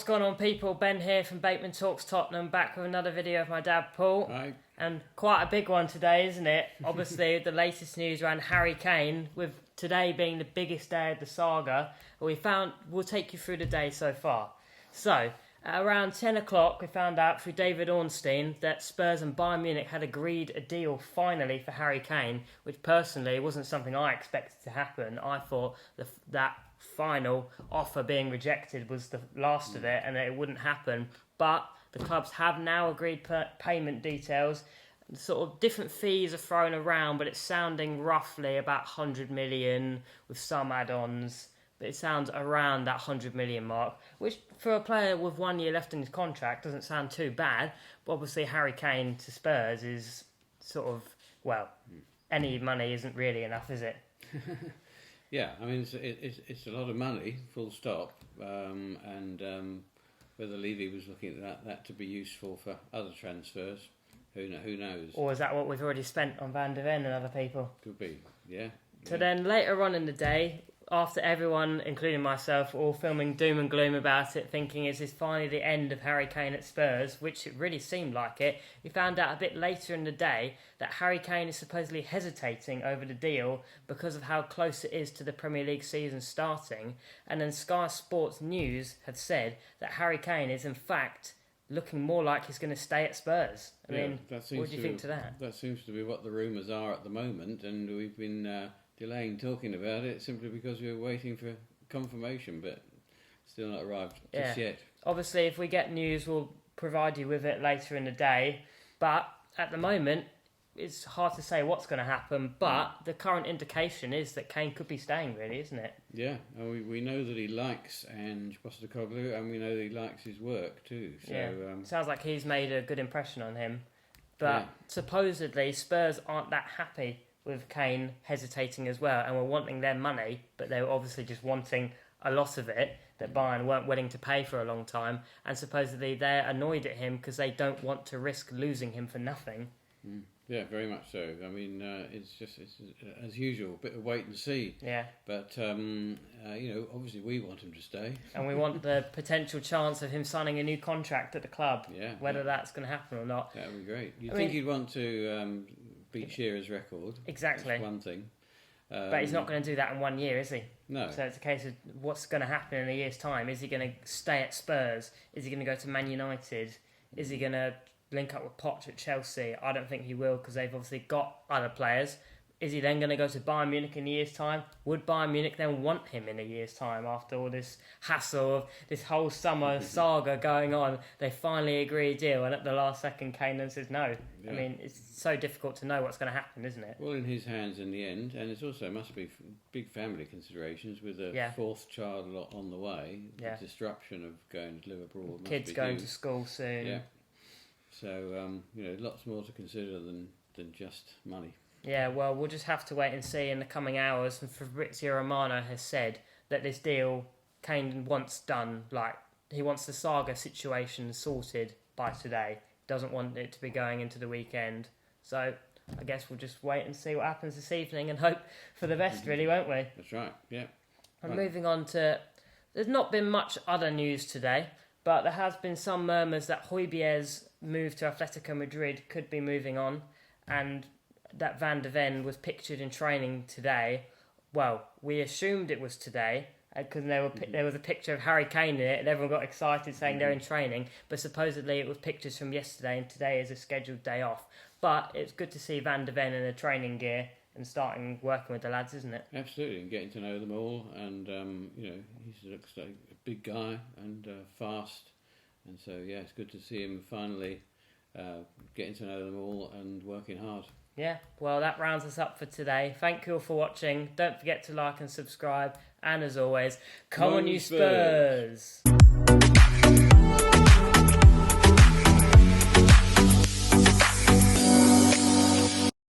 What's going on, people? Ben here from Bateman Talks Tottenham, back with another video of my dad, Paul. Hi. And quite a big one today, isn't it? Obviously, the latest news around Harry Kane, with today being the biggest day of the saga. We'll take you through the day so far. So, at around 10 o'clock, we found out through David Ornstein that Spurs and Bayern Munich had agreed a deal finally for Harry Kane, which personally wasn't something I expected to happen. I thought that final offer being rejected was the last of it and that it wouldn't happen. But the clubs have now agreed payment details. Sort of different fees are thrown around, but it's sounding roughly about 100 million with some add-ons. But it sounds around that 100 million mark, which for a player with 1 year left in his contract doesn't sound too bad. But obviously Harry Kane to Spurs is sort of, well, any money isn't really enough, is it? Yeah, I mean, it's a lot of money, full stop. And whether Levy was looking at that to be useful for other transfers, who knows? Or is that what we've already spent on Van der Ven and other people? Could be, yeah. So then later on in the day, after everyone, including myself, all filming doom and gloom about it, thinking is this finally the end of Harry Kane at Spurs, which it really seemed like it, we found out a bit later in the day that Harry Kane is supposedly hesitating over the deal because of how close it is to the Premier League season starting. And then Sky Sports News have said that Harry Kane is in fact looking more like he's going to stay at Spurs. I mean, what do you think to that? That seems to be what the rumours are at the moment, and we've been delaying talking about it simply because we were waiting for confirmation, but still not arrived just yet. Obviously, if we get news, we'll provide you with it later in the day. But at the moment, it's hard to say what's going to happen. But the current indication is that Kane could be staying, really, isn't it? Yeah, and we know that he likes Ange Postecoglou, and we know that he likes his work too. So, sounds like he's made a good impression on him. But supposedly, Spurs aren't that happy with Kane hesitating as well, and were wanting their money, but they were obviously just wanting a lot of it that Bayern weren't willing to pay for a long time, and supposedly they're annoyed at him because they don't want to risk losing him for nothing. Yeah, very much so. I mean, it's as usual, a bit of wait and see. Yeah. But obviously we want him to stay, and we want the potential chance of him signing a new contract at the club. Yeah. Whether that's going to happen or not. That would be great. You'd think he'd want to beat Shearer's record. Exactly. That's one thing. But he's not going to do that in 1 year, is he? No. So it's a case of what's going to happen in a year's time. Is he going to stay at Spurs? Is he going to go to Man United? Is he going to link up with Poch at Chelsea? I don't think he will, because they've obviously got other players. Is he then going to go to Bayern Munich in a year's time? Would Bayern Munich then want him in a year's time after all this hassle of this whole summer saga going on? They finally agree a deal, and at the last second, Kane then says no. Yeah. I mean, it's so difficult to know what's going to happen, isn't it? Well, in his hands in the end, and it also must be big family considerations with a fourth child on the way. The disruption of going to live abroad. Kids going to school soon. Yeah. So, lots more to consider than just money. Yeah, well, we'll just have to wait and see in the coming hours. And Fabrizio Romano has said that this deal Kane wants done, like, he wants the saga situation sorted by today. Doesn't want it to be going into the weekend. So I guess we'll just wait and see what happens this evening and hope for the best, really, won't we? That's right, yeah. And moving on to... There's not been much other news today, but there has been some murmurs that Højbjerg's move to Atletico Madrid could be moving on, and that Van der Ven was pictured in training today. Well, we assumed it was today because there was a picture of Harry Kane in it, and everyone got excited saying they're in training. But supposedly it was pictures from yesterday, and today is a scheduled day off. But it's good to see Van der Ven in a training gear and starting working with the lads, isn't it? Absolutely, and getting to know them all. And he looks like a big guy and fast, and so it's good to see him finally getting to know them all and working hard. Yeah, well, that rounds us up for today. Thank you all for watching. Don't forget to like and subscribe. And as always, come on you Spurs!